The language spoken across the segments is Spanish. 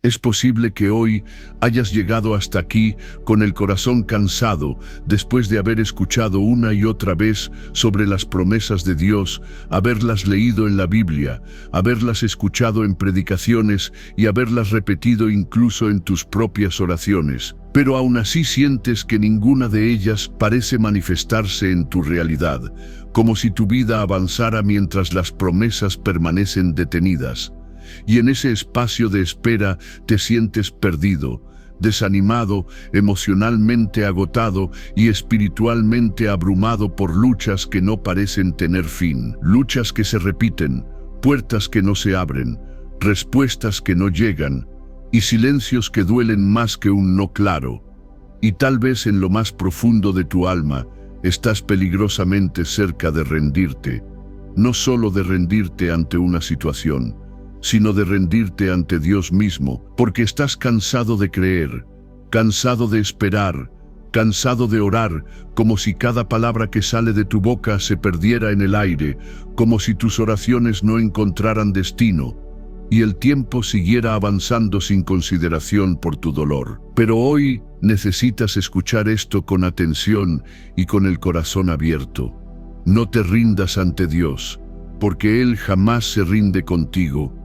Es posible que hoy hayas llegado hasta aquí con el corazón cansado después de haber escuchado una y otra vez sobre las promesas de Dios, haberlas leído en la Biblia, haberlas escuchado en predicaciones y haberlas repetido incluso en tus propias oraciones. Pero aún así sientes que ninguna de ellas parece manifestarse en tu realidad, como si tu vida avanzara mientras las promesas permanecen detenidas. Y en ese espacio de espera te sientes perdido, desanimado, emocionalmente agotado y espiritualmente abrumado por luchas que no parecen tener fin, luchas que se repiten, puertas que no se abren, respuestas que no llegan y silencios que duelen más que un no claro. Y tal vez en lo más profundo de tu alma estás peligrosamente cerca de rendirte, no solo de rendirte ante una situación, sino de rendirte ante Dios mismo, porque estás cansado de creer, cansado de esperar, cansado de orar, como si cada palabra que sale de tu boca se perdiera en el aire, como si tus oraciones no encontraran destino, y el tiempo siguiera avanzando sin consideración por tu dolor. Pero hoy necesitas escuchar esto con atención y con el corazón abierto. No te rindas ante Dios, porque Él jamás se rinde contigo.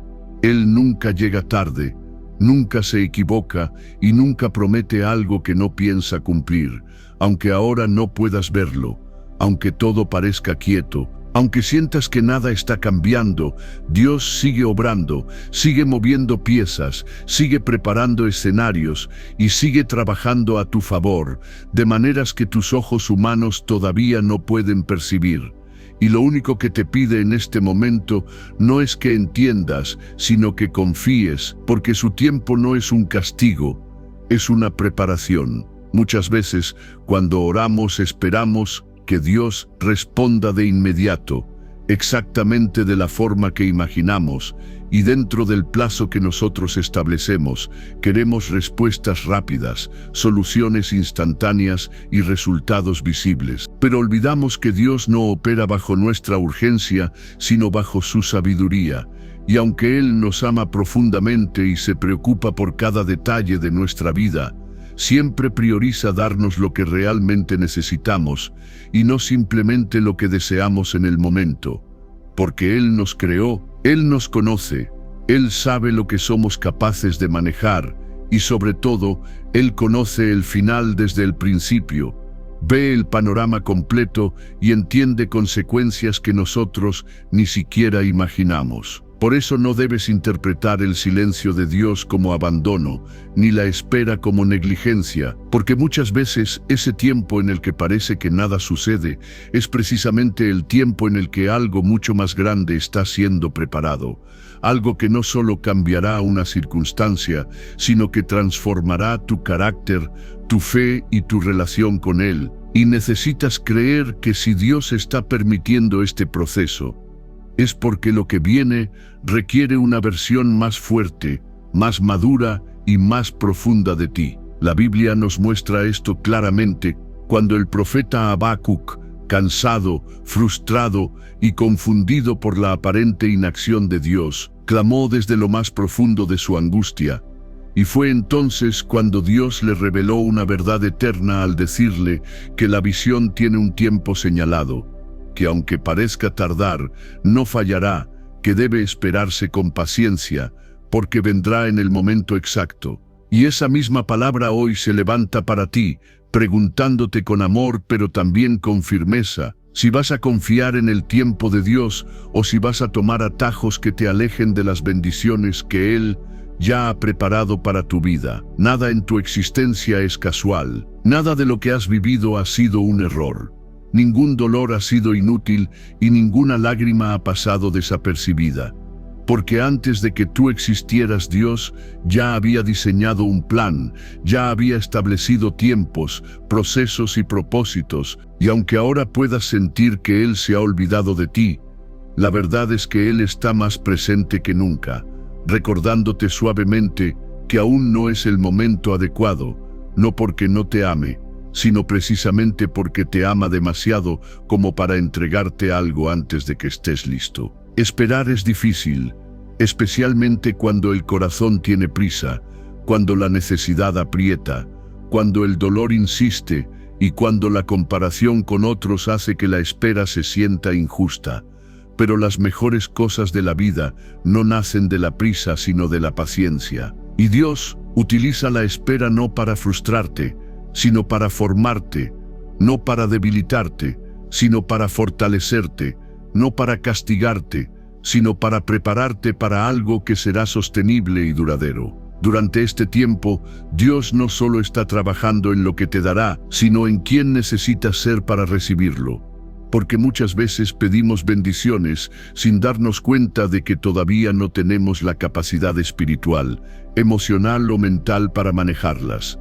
Él nunca llega tarde, nunca se equivoca y nunca promete algo que no piensa cumplir, aunque ahora no puedas verlo, aunque todo parezca quieto, aunque sientas que nada está cambiando. Dios sigue obrando, sigue moviendo piezas, sigue preparando escenarios y sigue trabajando a tu favor, de maneras que tus ojos humanos todavía no pueden percibir. Y lo único que te pide en este momento no es que entiendas, sino que confíes, porque su tiempo no es un castigo, es una preparación. Muchas veces, cuando oramos, esperamos que Dios responda de inmediato, exactamente de la forma que imaginamos, y dentro del plazo que nosotros establecemos. Queremos respuestas rápidas, soluciones instantáneas y resultados visibles. Pero olvidamos que Dios no opera bajo nuestra urgencia, sino bajo su sabiduría. Y aunque Él nos ama profundamente y se preocupa por cada detalle de nuestra vida, siempre prioriza darnos lo que realmente necesitamos y no simplemente lo que deseamos en el momento. Porque Él nos creó, Él nos conoce, Él sabe lo que somos capaces de manejar y sobre todo, Él conoce el final desde el principio, ve el panorama completo y entiende consecuencias que nosotros ni siquiera imaginamos. Por eso no debes interpretar el silencio de Dios como abandono, ni la espera como negligencia, porque muchas veces ese tiempo en el que parece que nada sucede es precisamente el tiempo en el que algo mucho más grande está siendo preparado, algo que no solo cambiará una circunstancia, sino que transformará tu carácter, tu fe y tu relación con Él. Y necesitas creer que si Dios está permitiendo este proceso, es porque lo que viene requiere una versión más fuerte, más madura y más profunda de ti. La Biblia nos muestra esto claramente cuando el profeta Habacuc, cansado, frustrado y confundido por la aparente inacción de Dios, clamó desde lo más profundo de su angustia. Y fue entonces cuando Dios le reveló una verdad eterna al decirle que la visión tiene un tiempo señalado, que aunque parezca tardar, no fallará, que debe esperarse con paciencia, porque vendrá en el momento exacto. Y esa misma palabra hoy se levanta para ti, preguntándote con amor pero también con firmeza, si vas a confiar en el tiempo de Dios o si vas a tomar atajos que te alejen de las bendiciones que Él ya ha preparado para tu vida. Nada en tu existencia es casual, nada de lo que has vivido ha sido un error. Ningún dolor ha sido inútil y ninguna lágrima ha pasado desapercibida. Porque antes de que tú existieras, Dios ya había diseñado un plan, ya había establecido tiempos, procesos y propósitos, y aunque ahora puedas sentir que Él se ha olvidado de ti, la verdad es que Él está más presente que nunca, recordándote suavemente que aún no es el momento adecuado, no porque no te ame, sino precisamente porque te ama demasiado como para entregarte algo antes de que estés listo. Esperar es difícil, especialmente cuando el corazón tiene prisa, cuando la necesidad aprieta, cuando el dolor insiste y cuando la comparación con otros hace que la espera se sienta injusta. Pero las mejores cosas de la vida no nacen de la prisa, sino de la paciencia. Y Dios utiliza la espera no para frustrarte, sino para formarte, no para debilitarte, sino para fortalecerte, no para castigarte, sino para prepararte para algo que será sostenible y duradero. Durante este tiempo, Dios no solo está trabajando en lo que te dará, sino en quién necesitas ser para recibirlo. Porque muchas veces pedimos bendiciones sin darnos cuenta de que todavía no tenemos la capacidad espiritual, emocional o mental para manejarlas.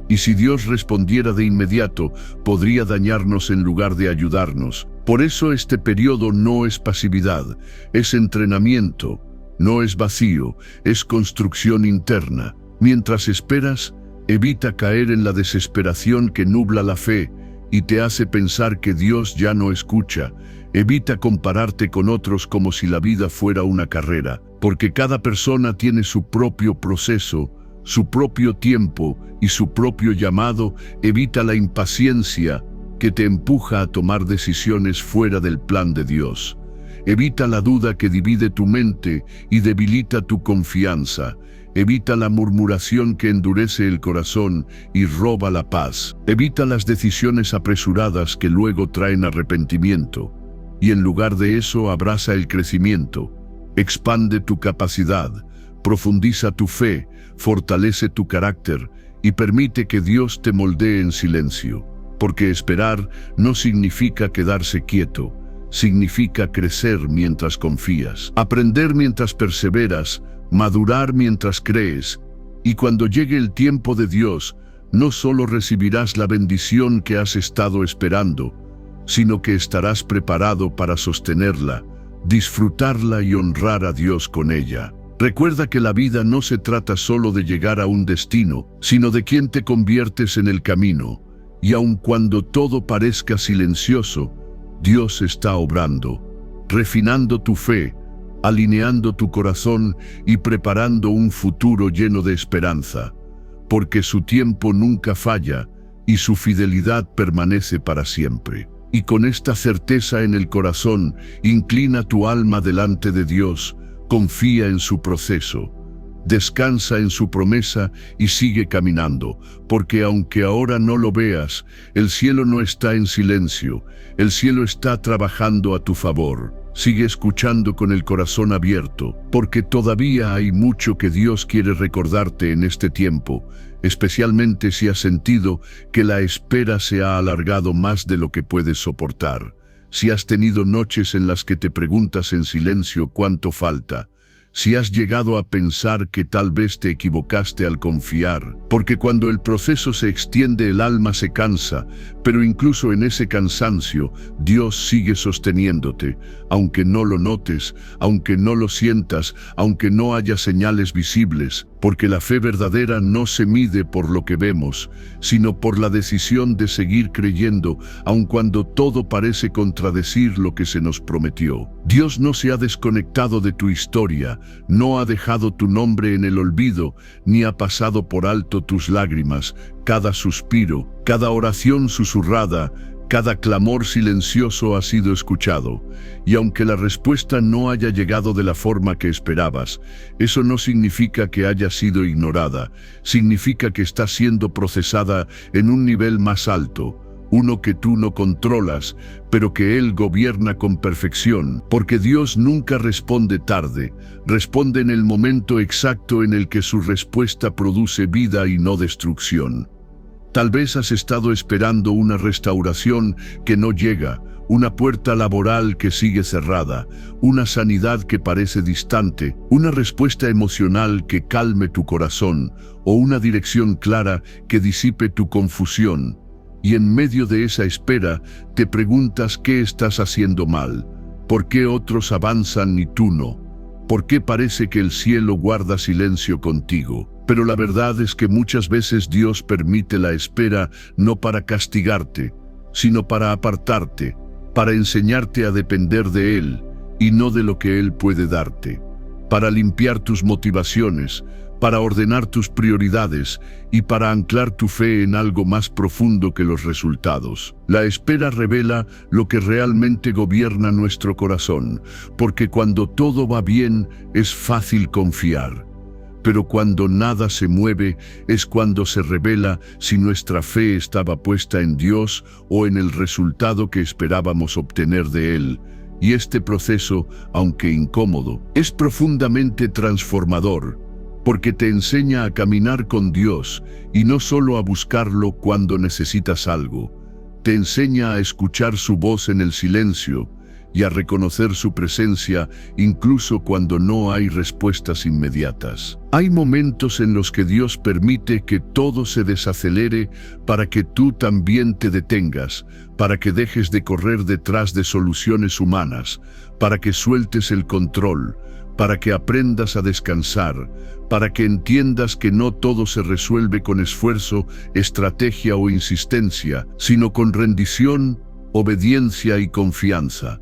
Y si Dios respondiera de inmediato, podría dañarnos en lugar de ayudarnos. Por eso este periodo no es pasividad, es entrenamiento, no es vacío, es construcción interna. Mientras esperas, evita caer en la desesperación que nubla la fe y te hace pensar que Dios ya no escucha. Evita compararte con otros como si la vida fuera una carrera, porque cada persona tiene su propio proceso, su propio tiempo y su propio llamado. Evita la impaciencia que te empuja a tomar decisiones fuera del plan de Dios. Evita la duda que divide tu mente y debilita tu confianza. Evita la murmuración que endurece el corazón y roba la paz. Evita las decisiones apresuradas que luego traen arrepentimiento. Y en lugar de eso, abraza el crecimiento. Expande tu capacidad, profundiza tu fe, fortalece tu carácter y permite que Dios te moldee en silencio. Porque esperar no significa quedarse quieto, significa crecer mientras confías, aprender mientras perseveras, madurar mientras crees. Y cuando llegue el tiempo de Dios, no solo recibirás la bendición que has estado esperando, sino que estarás preparado para sostenerla, disfrutarla y honrar a Dios con ella. Recuerda que la vida no se trata solo de llegar a un destino, sino de quién te conviertes en el camino. Y aun cuando todo parezca silencioso, Dios está obrando, refinando tu fe, alineando tu corazón y preparando un futuro lleno de esperanza, porque su tiempo nunca falla y su fidelidad permanece para siempre. Y con esta certeza en el corazón, inclina tu alma delante de Dios, confía en su proceso, descansa en su promesa y sigue caminando, porque aunque ahora no lo veas, el cielo no está en silencio, el cielo está trabajando a tu favor. Sigue escuchando con el corazón abierto, porque todavía hay mucho que Dios quiere recordarte en este tiempo, especialmente si has sentido que la espera se ha alargado más de lo que puedes soportar. Si has tenido noches en las que te preguntas en silencio cuánto falta, si has llegado a pensar que tal vez te equivocaste al confiar, porque cuando el proceso se extiende el alma se cansa, pero incluso en ese cansancio, Dios sigue sosteniéndote, aunque no lo notes, aunque no lo sientas, aunque no haya señales visibles, porque la fe verdadera no se mide por lo que vemos, sino por la decisión de seguir creyendo, aun cuando todo parece contradecir lo que se nos prometió. Dios no se ha desconectado de tu historia, no ha dejado tu nombre en el olvido, ni ha pasado por alto tus lágrimas, cada suspiro, cada oración susurrada, cada clamor silencioso ha sido escuchado. Y aunque la respuesta no haya llegado de la forma que esperabas, eso no significa que haya sido ignorada, significa que está siendo procesada en un nivel más alto, uno que tú no controlas, pero que Él gobierna con perfección, porque Dios nunca responde tarde, responde en el momento exacto en el que su respuesta produce vida y no destrucción. Tal vez has estado esperando una restauración que no llega, una puerta laboral que sigue cerrada, una sanidad que parece distante, una respuesta emocional que calme tu corazón, o una dirección clara que disipe tu confusión. Y en medio de esa espera, te preguntas qué estás haciendo mal, por qué otros avanzan y tú no, por qué parece que el cielo guarda silencio contigo. Pero la verdad es que muchas veces Dios permite la espera no para castigarte, sino para apartarte, para enseñarte a depender de Él y no de lo que Él puede darte. para limpiar tus motivaciones, para ordenar tus prioridades y para anclar tu fe en algo más profundo que los resultados. La espera revela lo que realmente gobierna nuestro corazón, porque cuando todo va bien es fácil confiar. Pero cuando nada se mueve es cuando se revela si nuestra fe estaba puesta en Dios o en el resultado que esperábamos obtener de Él. Y este proceso, aunque incómodo, es profundamente transformador, porque te enseña a caminar con Dios y no solo a buscarlo cuando necesitas algo. Te enseña a escuchar su voz en el silencio y a reconocer su presencia incluso cuando no hay respuestas inmediatas. Hay momentos en los que Dios permite que todo se desacelere para que tú también te detengas, para que dejes de correr detrás de soluciones humanas, para que sueltes el control, para que aprendas a descansar, para que entiendas que no todo se resuelve con esfuerzo, estrategia o insistencia, sino con rendición, obediencia y confianza.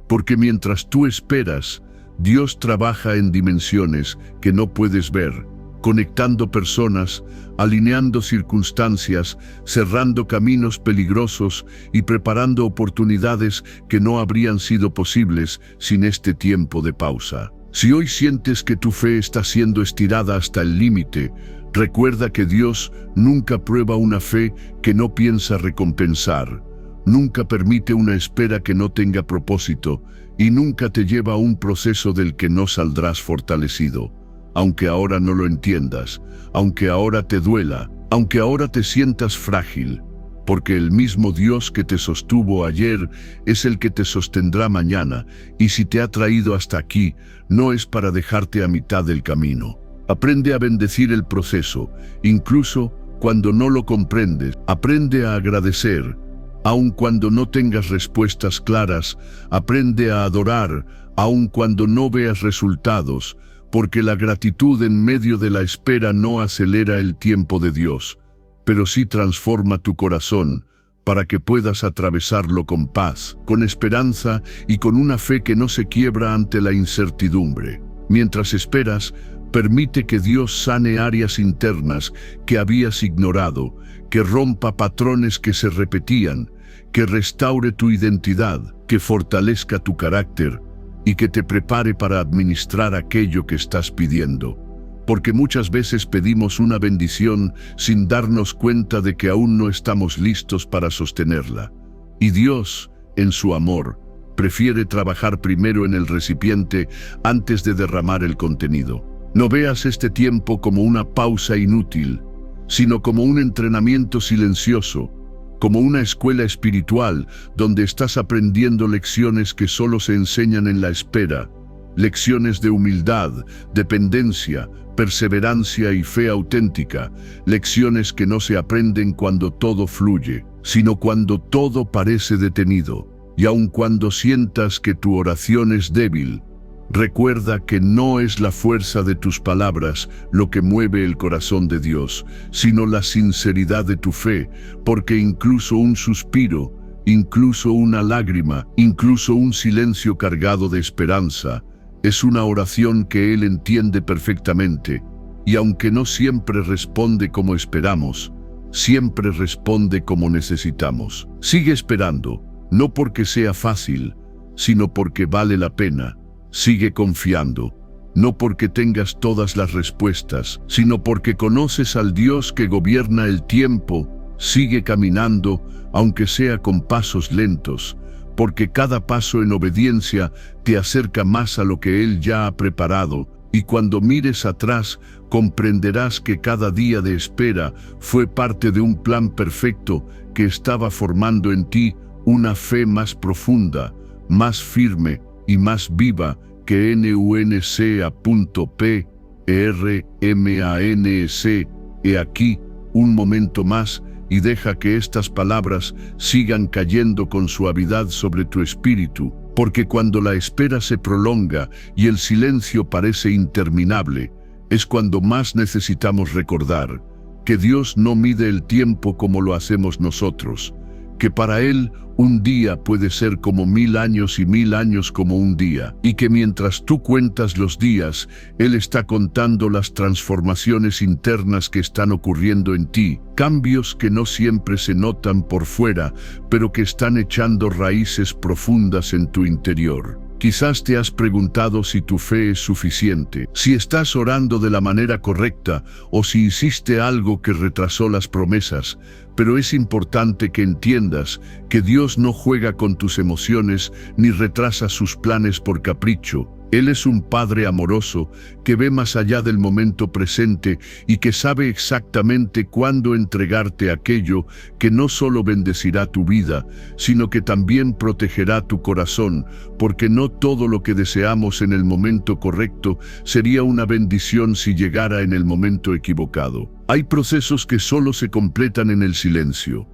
Porque mientras tú esperas, Dios trabaja en dimensiones que no puedes ver, conectando personas, alineando circunstancias, cerrando caminos peligrosos y preparando oportunidades que no habrían sido posibles sin este tiempo de pausa. Si hoy sientes que tu fe está siendo estirada hasta el límite, recuerda que Dios nunca prueba una fe que no piensa recompensar, nunca permite una espera que no tenga propósito y nunca te lleva a un proceso del que no saldrás fortalecido. Aunque ahora no lo entiendas, aunque ahora te duela, aunque ahora te sientas frágil, porque el mismo Dios que te sostuvo ayer es el que te sostendrá mañana, y si te ha traído hasta aquí, no es para dejarte a mitad del camino. Aprende a bendecir el proceso, incluso cuando no lo comprendes. Aprende a agradecer, aun cuando no tengas respuestas claras. Aprende a adorar, aun cuando no veas resultados, porque la gratitud en medio de la espera no acelera el tiempo de Dios, pero sí transforma tu corazón para que puedas atravesarlo con paz, con esperanza y con una fe que no se quiebra ante la incertidumbre. Mientras esperas, permite que Dios sane áreas internas que habías ignorado, que rompa patrones que se repetían, que restaure tu identidad, que fortalezca tu carácter y que te prepare para administrar aquello que estás pidiendo. Porque muchas veces pedimos una bendición sin darnos cuenta de que aún no estamos listos para sostenerla. Y Dios, en su amor, prefiere trabajar primero en el recipiente antes de derramar el contenido. No veas este tiempo como una pausa inútil, sino como un entrenamiento silencioso, como una escuela espiritual donde estás aprendiendo lecciones que solo se enseñan en la espera, lecciones de humildad, dependencia, perseverancia y fe auténtica, lecciones que no se aprenden cuando todo fluye, sino cuando todo parece detenido. Y aun cuando sientas que tu oración es débil, recuerda que no es la fuerza de tus palabras lo que mueve el corazón de Dios, sino la sinceridad de tu fe, porque incluso un suspiro, incluso una lágrima, incluso un silencio cargado de esperanza, es una oración que Él entiende perfectamente, y aunque no siempre responde como esperamos, siempre responde como necesitamos. Sigue esperando, no porque sea fácil, sino porque vale la pena. Sigue confiando, no porque tengas todas las respuestas, sino porque conoces al Dios que gobierna el tiempo. Sigue caminando, aunque sea con pasos lentos, porque cada paso en obediencia te acerca más a lo que Él ya ha preparado, y cuando mires atrás, comprenderás que cada día de espera fue parte de un plan perfecto que estaba formando en ti una fe más profunda, más firme y más viva que NUNCA.PRMANS. He aquí un momento más y deja que estas palabras sigan cayendo con suavidad sobre tu espíritu, porque cuando la espera se prolonga y el silencio parece interminable, es cuando más necesitamos recordar que Dios no mide el tiempo como lo hacemos nosotros, que para Él un día puede ser como 1000 años y 1000 años como un día, y que mientras tú cuentas los días, Él está contando las transformaciones internas que están ocurriendo en ti, cambios que no siempre se notan por fuera, pero que están echando raíces profundas en tu interior. Quizás te has preguntado si tu fe es suficiente, si estás orando de la manera correcta o si hiciste algo que retrasó las promesas, pero es importante que entiendas que Dios no juega con tus emociones ni retrasa sus planes por capricho. Él es un Padre amoroso que ve más allá del momento presente y que sabe exactamente cuándo entregarte aquello que no solo bendecirá tu vida, sino que también protegerá tu corazón, porque no todo lo que deseamos en el momento correcto sería una bendición si llegara en el momento equivocado. Hay procesos que solo se completan en el silencio,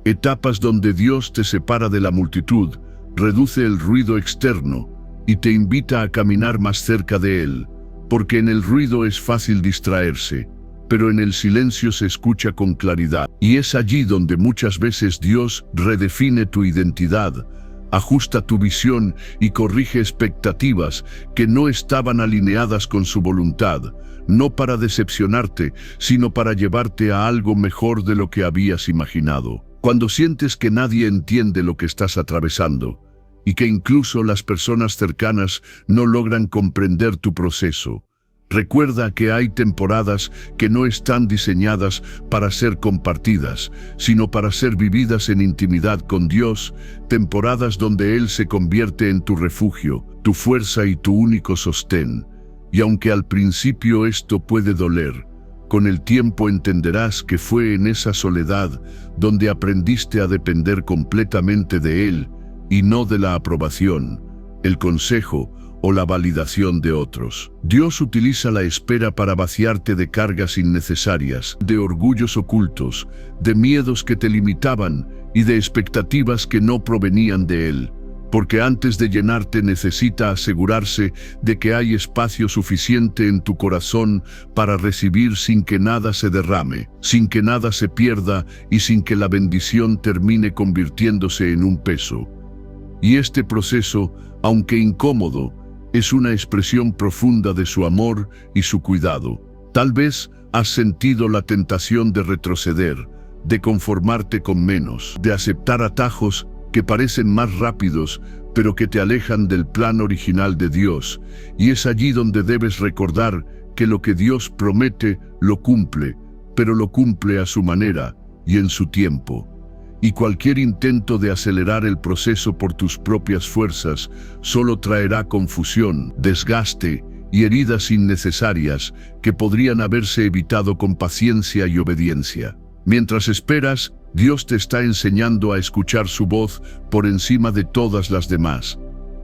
etapas donde Dios te separa de la multitud, reduce el ruido externo, y te invita a caminar más cerca de Él, porque en el ruido es fácil distraerse, pero en el silencio se escucha con claridad. Y es allí donde muchas veces Dios redefine tu identidad, ajusta tu visión y corrige expectativas que no estaban alineadas con su voluntad, no para decepcionarte, sino para llevarte a algo mejor de lo que habías imaginado. Cuando sientes que nadie entiende lo que estás atravesando, y que incluso las personas cercanas no logran comprender tu proceso, recuerda que hay temporadas que no están diseñadas para ser compartidas, sino para ser vividas en intimidad con Dios, temporadas donde Él se convierte en tu refugio, tu fuerza y tu único sostén. Y aunque al principio esto puede doler, con el tiempo entenderás que fue en esa soledad donde aprendiste a depender completamente de Él, y no de la aprobación, el consejo o la validación de otros. Dios utiliza la espera para vaciarte de cargas innecesarias, de orgullos ocultos, de miedos que te limitaban y de expectativas que no provenían de Él, porque antes de llenarte necesita asegurarse de que hay espacio suficiente en tu corazón para recibir sin que nada se derrame, sin que nada se pierda y sin que la bendición termine convirtiéndose en un peso. Y este proceso, aunque incómodo, es una expresión profunda de su amor y su cuidado. Tal vez has sentido la tentación de retroceder, de conformarte con menos, de aceptar atajos que parecen más rápidos, pero que te alejan del plan original de Dios. Y es allí donde debes recordar que lo que Dios promete lo cumple, pero lo cumple a su manera y en su tiempo. Y cualquier intento de acelerar el proceso por tus propias fuerzas solo traerá confusión, desgaste y heridas innecesarias que podrían haberse evitado con paciencia y obediencia. Mientras esperas, Dios te está enseñando a escuchar su voz por encima de todas las demás,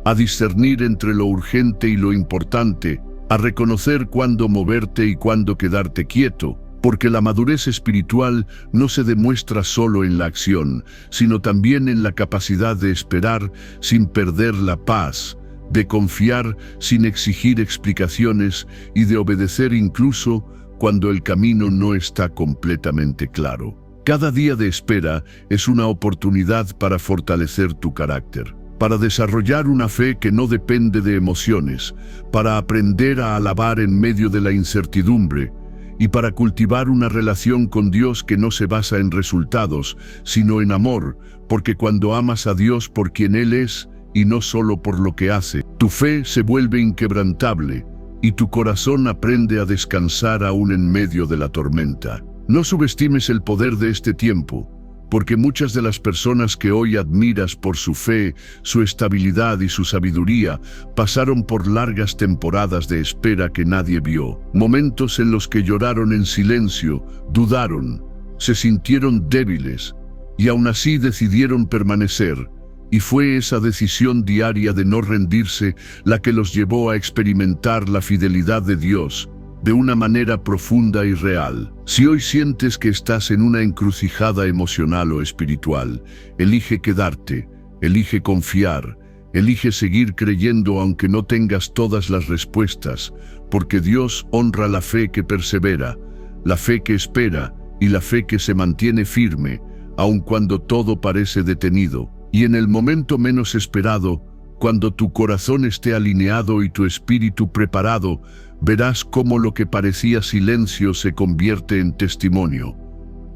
a discernir entre lo urgente y lo importante, a reconocer cuándo moverte y cuándo quedarte quieto, porque la madurez espiritual no se demuestra solo en la acción, sino también en la capacidad de esperar sin perder la paz, de confiar sin exigir explicaciones y de obedecer incluso cuando el camino no está completamente claro. Cada día de espera es una oportunidad para fortalecer tu carácter, para desarrollar una fe que no depende de emociones, para aprender a alabar en medio de la incertidumbre, y para cultivar una relación con Dios que no se basa en resultados, sino en amor, porque cuando amas a Dios por quien Él es, y no solo por lo que hace, tu fe se vuelve inquebrantable, y tu corazón aprende a descansar aún en medio de la tormenta. No subestimes el poder de este tiempo, porque muchas de las personas que hoy admiras por su fe, su estabilidad y su sabiduría, pasaron por largas temporadas de espera que nadie vio. Momentos en los que lloraron en silencio, dudaron, se sintieron débiles, y aún así decidieron permanecer. Y fue esa decisión diaria de no rendirse la que los llevó a experimentar la fidelidad de Dios, de una manera profunda y real. Si hoy sientes que estás en una encrucijada emocional o espiritual, elige quedarte, elige confiar, elige seguir creyendo aunque no tengas todas las respuestas, porque Dios honra la fe que persevera, la fe que espera y la fe que se mantiene firme, aun cuando todo parece detenido. Y en el momento menos esperado, cuando tu corazón esté alineado y tu espíritu preparado, verás cómo lo que parecía silencio se convierte en testimonio,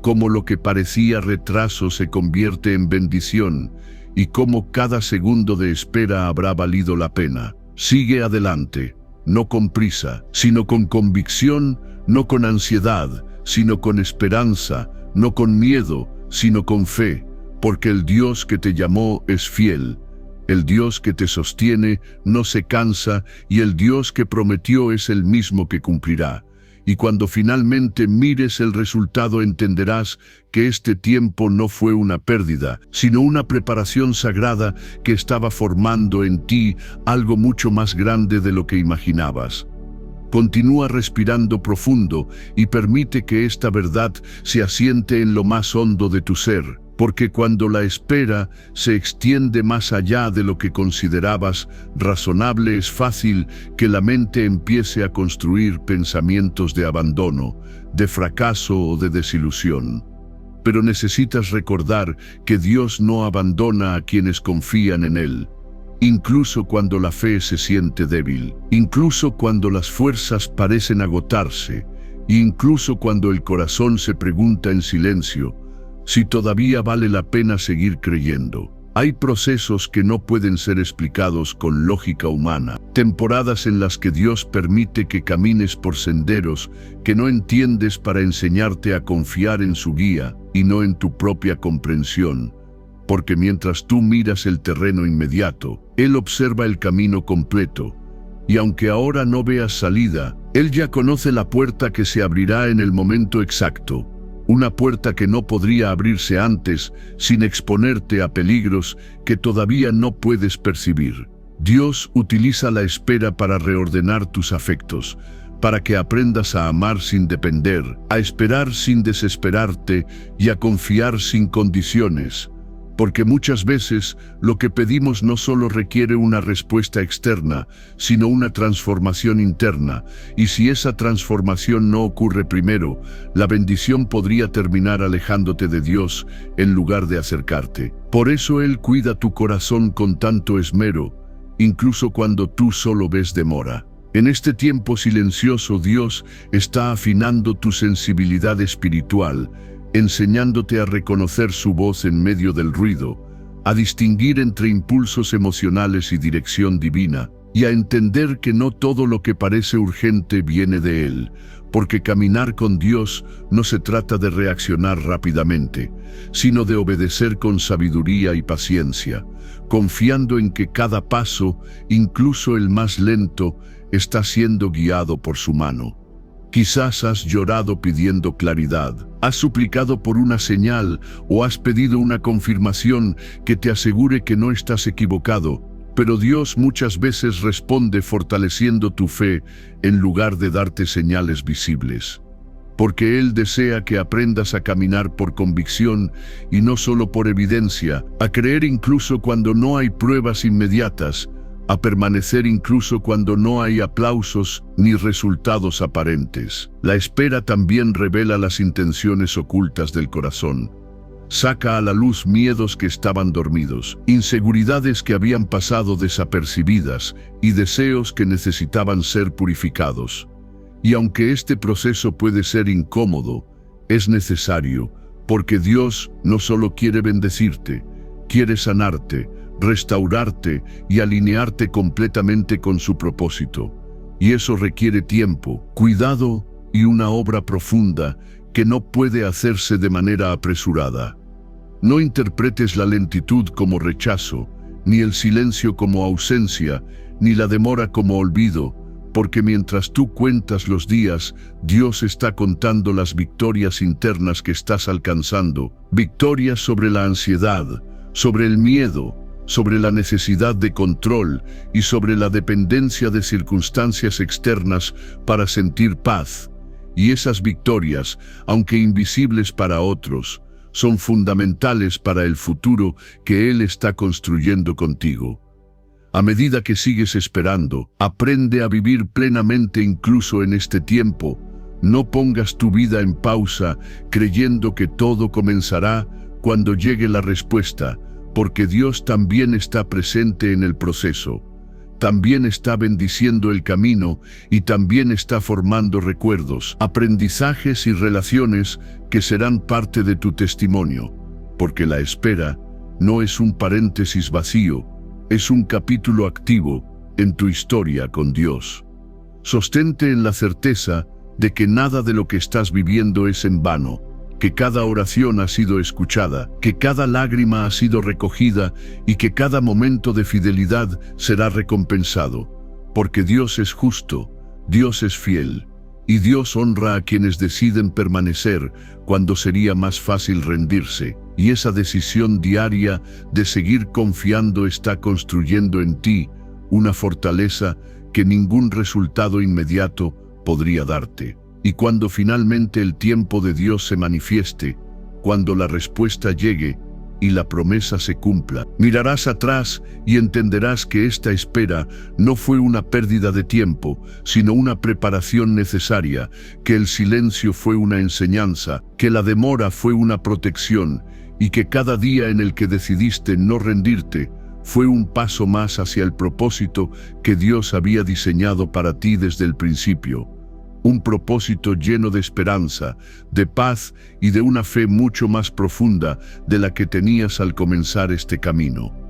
cómo lo que parecía retraso se convierte en bendición, y cómo cada segundo de espera habrá valido la pena. Sigue adelante, no con prisa, sino con convicción, no con ansiedad, sino con esperanza, no con miedo, sino con fe, porque el Dios que te llamó es fiel. El Dios que te sostiene no se cansa, y el Dios que prometió es el mismo que cumplirá. Y cuando finalmente mires el resultado entenderás que este tiempo no fue una pérdida, sino una preparación sagrada que estaba formando en ti algo mucho más grande de lo que imaginabas. Continúa respirando profundo y permite que esta verdad se asiente en lo más hondo de tu ser. Porque cuando la espera se extiende más allá de lo que considerabas razonable, es fácil que la mente empiece a construir pensamientos de abandono, de fracaso o de desilusión. Pero necesitas recordar que Dios no abandona a quienes confían en Él. Incluso cuando la fe se siente débil, incluso cuando las fuerzas parecen agotarse, incluso cuando el corazón se pregunta en silencio si todavía vale la pena seguir creyendo. Hay procesos que no pueden ser explicados con lógica humana, temporadas en las que Dios permite que camines por senderos que no entiendes para enseñarte a confiar en su guía y no en tu propia comprensión. Porque mientras tú miras el terreno inmediato, Él observa el camino completo. Y aunque ahora no veas salida, Él ya conoce la puerta que se abrirá en el momento exacto. Una puerta que no podría abrirse antes sin exponerte a peligros que todavía no puedes percibir. Dios utiliza la espera para reordenar tus afectos, para que aprendas a amar sin depender, a esperar sin desesperarte y a confiar sin condiciones. Porque muchas veces lo que pedimos no solo requiere una respuesta externa, sino una transformación interna, y si esa transformación no ocurre primero, la bendición podría terminar alejándote de Dios en lugar de acercarte. Por eso Él cuida tu corazón con tanto esmero, incluso cuando tú solo ves demora. En este tiempo silencioso, Dios está afinando tu sensibilidad espiritual, enseñándote a reconocer su voz en medio del ruido, a distinguir entre impulsos emocionales y dirección divina, y a entender que no todo lo que parece urgente viene de Él, porque caminar con Dios no se trata de reaccionar rápidamente, sino de obedecer con sabiduría y paciencia, confiando en que cada paso, incluso el más lento, está siendo guiado por su mano. Quizás has llorado pidiendo claridad, has suplicado por una señal o has pedido una confirmación que te asegure que no estás equivocado, pero Dios muchas veces responde fortaleciendo tu fe en lugar de darte señales visibles. Porque Él desea que aprendas a caminar por convicción y no solo por evidencia, a creer incluso cuando no hay pruebas inmediatas, a permanecer incluso cuando no hay aplausos ni resultados aparentes. La espera también revela las intenciones ocultas del corazón. Saca a la luz miedos que estaban dormidos, inseguridades que habían pasado desapercibidas y deseos que necesitaban ser purificados. Y aunque este proceso puede ser incómodo, es necesario, porque Dios no solo quiere bendecirte, quiere sanarte, restaurarte y alinearte completamente con su propósito. Y eso requiere tiempo, cuidado y una obra profunda que no puede hacerse de manera apresurada. No interpretes la lentitud como rechazo, ni el silencio como ausencia, ni la demora como olvido, porque mientras tú cuentas los días, Dios está contando las victorias internas que estás alcanzando, victorias sobre la ansiedad, sobre el miedo, sobre la necesidad de control y sobre la dependencia de circunstancias externas para sentir paz. Y esas victorias, aunque invisibles para otros, son fundamentales para el futuro que Él está construyendo contigo. A medida que sigues esperando, aprende a vivir plenamente incluso en este tiempo. No pongas tu vida en pausa creyendo que todo comenzará cuando llegue la respuesta, porque Dios también está presente en el proceso. También está bendiciendo el camino y también está formando recuerdos, aprendizajes y relaciones que serán parte de tu testimonio, porque la espera no es un paréntesis vacío, es un capítulo activo en tu historia con Dios. Sostente en la certeza de que nada de lo que estás viviendo es en vano, que cada oración ha sido escuchada, que cada lágrima ha sido recogida y que cada momento de fidelidad será recompensado, porque Dios es justo, Dios es fiel, y Dios honra a quienes deciden permanecer cuando sería más fácil rendirse, y esa decisión diaria de seguir confiando está construyendo en ti una fortaleza que ningún resultado inmediato podría darte. Y cuando finalmente el tiempo de Dios se manifieste, cuando la respuesta llegue y la promesa se cumpla, mirarás atrás y entenderás que esta espera no fue una pérdida de tiempo, sino una preparación necesaria, que el silencio fue una enseñanza, que la demora fue una protección, y que cada día en el que decidiste no rendirte fue un paso más hacia el propósito que Dios había diseñado para ti desde el principio. Un propósito lleno de esperanza, de paz y de una fe mucho más profunda de la que tenías al comenzar este camino.